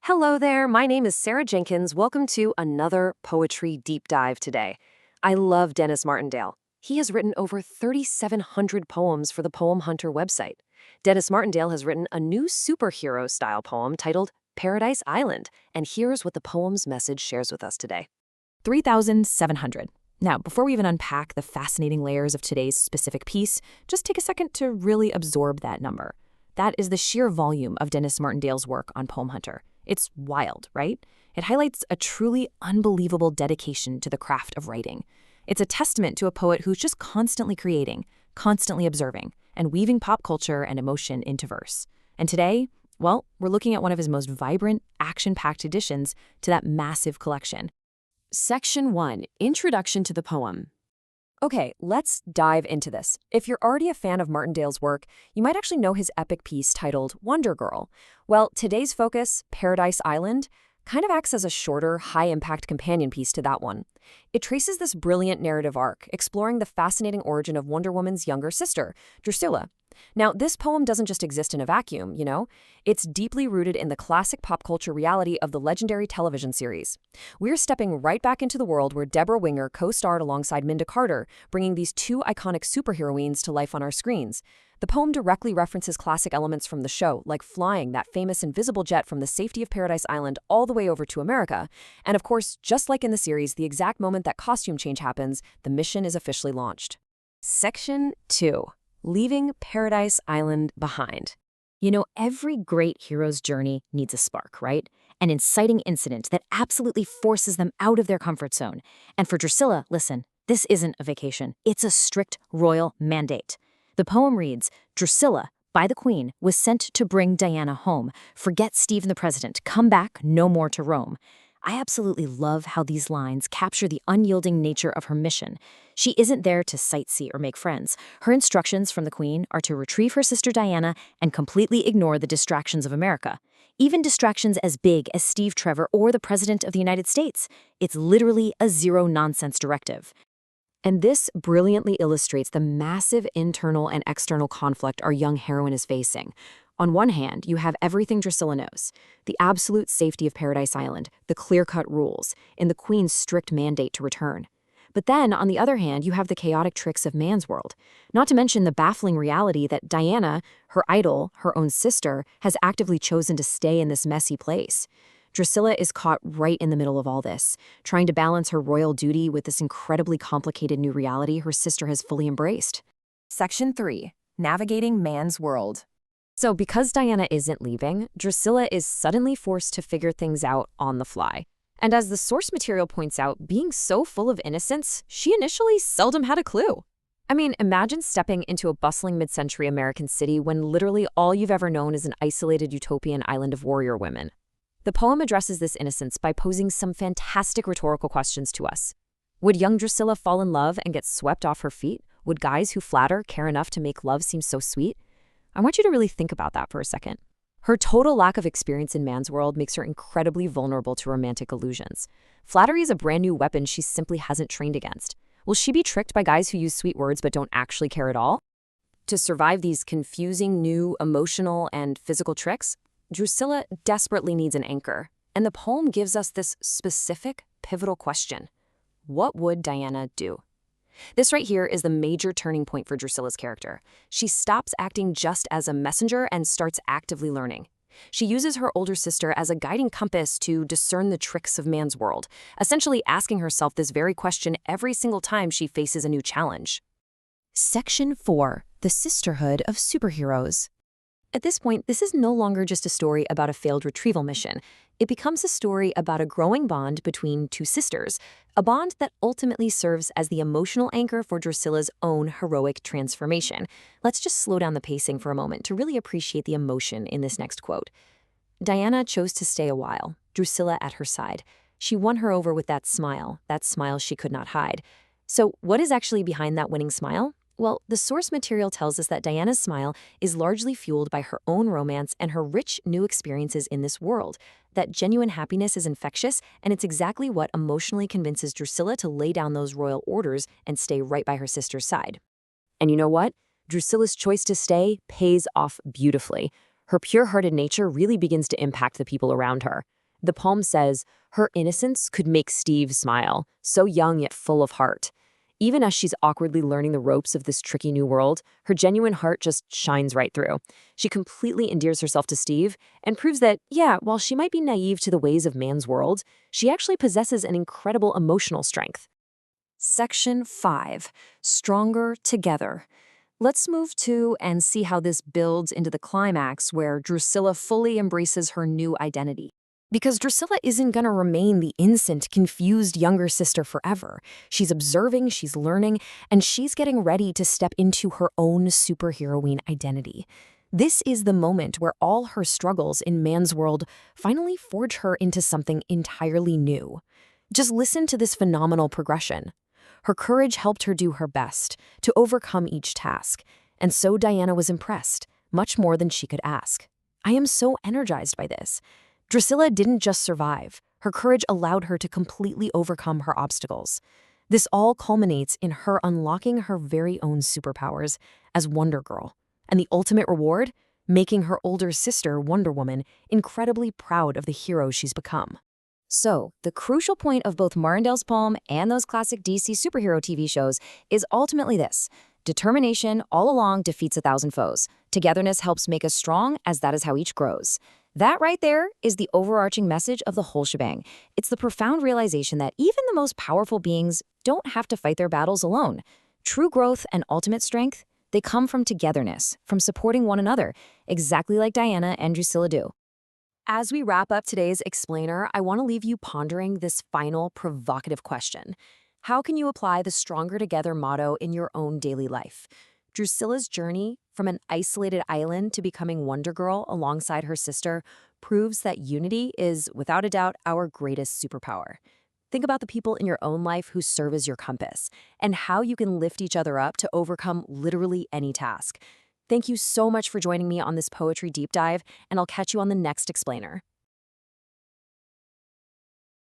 Hello there, my name is Sarah Jenkins. Welcome to another poetry deep dive today. I love Denis Martindale. He has written over 3,700 poems for the Poem Hunter website. Denis Martindale has written a new superhero-style poem titled Paradise Island, and here's what the poem's message shares with us today. 3,700. Now, before we even unpack the fascinating layers of today's specific piece, just take a second to really absorb that number. That is the sheer volume of Denis Martindale's work on Poem Hunter. It's wild, right? It highlights a truly unbelievable dedication to the craft of writing. It's a testament to a poet who's just constantly creating, constantly observing, and weaving pop culture and emotion into verse. And today, well, we're looking at one of his most vibrant, action-packed additions to that massive collection. Section 1, Introduction to the Poem. Okay, let's dive into this. If you're already a fan of Martindale's work, you might actually know his epic piece titled Wonder Girl. Well, today's focus, Paradise Island, kind of acts as a shorter, high-impact companion piece to that one. It traces this brilliant narrative arc, exploring the fascinating origin of Wonder Woman's younger sister, Drusilla. Now, this poem doesn't just exist in a vacuum, you know? It's deeply rooted in the classic pop culture reality of the legendary television series. We're stepping right back into the world where Deborah Winger co-starred alongside Minda Carter, bringing these two iconic superheroines to life on our screens. The poem directly references classic elements from the show, like flying that famous invisible jet from the safety of Paradise Island all the way over to America. And of course, just like in the series, the exact moment that costume change happens, the mission is officially launched. Section 2. Leaving Paradise Island behind. You know, every great hero's journey needs a spark, right? An inciting incident that absolutely forces them out of their comfort zone. And for Drusilla, listen, this isn't a vacation. It's a strict royal mandate. The poem reads, Drusilla, by the Queen, was sent to bring Diana home. Forget Stephen the President. Come back, no more to Rome. I absolutely love how these lines capture the unyielding nature of her mission. She isn't there to sightsee or make friends. Her instructions from the Queen are to retrieve her sister Diana and completely ignore the distractions of America. Even distractions as big as Steve Trevor or the President of the United States. It's literally a zero-nonsense directive. And this brilliantly illustrates the massive internal and external conflict our young heroine is facing. On one hand, you have everything Drusilla knows, the absolute safety of Paradise Island, the clear-cut rules, and the Queen's strict mandate to return. But then, on the other hand, you have the chaotic tricks of man's world, not to mention the baffling reality that Diana, her idol, her own sister, has actively chosen to stay in this messy place. Drusilla is caught right in the middle of all this, trying to balance her royal duty with this incredibly complicated new reality her sister has fully embraced. Section 3. Navigating man's world. So because Diana isn't leaving, Drusilla is suddenly forced to figure things out on the fly. And as the source material points out, being so full of innocence, she initially seldom had a clue. I mean, imagine stepping into a bustling mid-century American city when literally all you've ever known is an isolated utopian island of warrior women. The poem addresses this innocence by posing some fantastic rhetorical questions to us. Would young Drusilla fall in love and get swept off her feet? Would guys who flatter care enough to make love seem so sweet? I want you to really think about that for a second. Her total lack of experience in man's world makes her incredibly vulnerable to romantic illusions. Flattery is a brand new weapon she simply hasn't trained against. Will she be tricked by guys who use sweet words but don't actually care at all? To survive these confusing, new, emotional, and physical tricks, Drusilla desperately needs an anchor. And the poem gives us this specific, pivotal question. What would Diana do? This right here is the major turning point for Drusilla's character. She stops acting just as a messenger and starts actively learning. She uses her older sister as a guiding compass to discern the tricks of man's world, essentially asking herself this very question every single time she faces a new challenge. Section 4. The Sisterhood of Superheroes. At this point, this is no longer just a story about a failed retrieval mission. It becomes a story about a growing bond between two sisters, a bond that ultimately serves as the emotional anchor for Drusilla's own heroic transformation. Let's just slow down the pacing for a moment to really appreciate the emotion in this next quote. Diana chose to stay a while, Drusilla at her side. She won her over with that smile she could not hide. So what is actually behind that winning smile? Well, the source material tells us that Diana's smile is largely fueled by her own romance and her rich new experiences in this world. That genuine happiness is infectious, and it's exactly what emotionally convinces Drusilla to lay down those royal orders and stay right by her sister's side. And you know what? Drusilla's choice to stay pays off beautifully. Her pure-hearted nature really begins to impact the people around her. The poem says, her innocence could make Steve smile, so young yet full of heart. Even as she's awkwardly learning the ropes of this tricky new world, her genuine heart just shines right through. She completely endears herself to Steve and proves that, yeah, while she might be naive to the ways of man's world, she actually possesses an incredible emotional strength. Section 5. Stronger Together. Let's move to and see how this builds into the climax where Drusilla fully embraces her new identity. Because Drusilla isn't going to remain the innocent, confused younger sister forever. She's observing, she's learning, and she's getting ready to step into her own superheroine identity. This is the moment where all her struggles in man's world finally forge her into something entirely new. Just listen to this phenomenal progression. Her courage helped her do her best to overcome each task, and so Diana was impressed, much more than she could ask. I am so energized by this. Drusilla didn't just survive. Her courage allowed her to completely overcome her obstacles. This all culminates in her unlocking her very own superpowers as Wonder Girl. And the ultimate reward? Making her older sister, Wonder Woman, incredibly proud of the hero she's become. So, the crucial point of both Martindale's poem and those classic DC superhero TV shows is ultimately this. Determination all along defeats 1,000 foes. Togetherness helps make us strong, as that is how each grows. That right there is the overarching message of the whole shebang. It's the profound realization that even the most powerful beings don't have to fight their battles alone. True growth and ultimate strength, they come from togetherness, from supporting one another, exactly like Diana and Drusilla do. As we wrap up today's explainer, I want to leave you pondering this final provocative question. How can you apply the Stronger Together motto in your own daily life? Drusilla's journey from an isolated island to becoming Wonder Girl alongside her sister proves that unity is, without a doubt, our greatest superpower. Think about the people in your own life who serve as your compass and how you can lift each other up to overcome literally any task. Thank you so much for joining me on this poetry deep dive, and I'll catch you on the next explainer.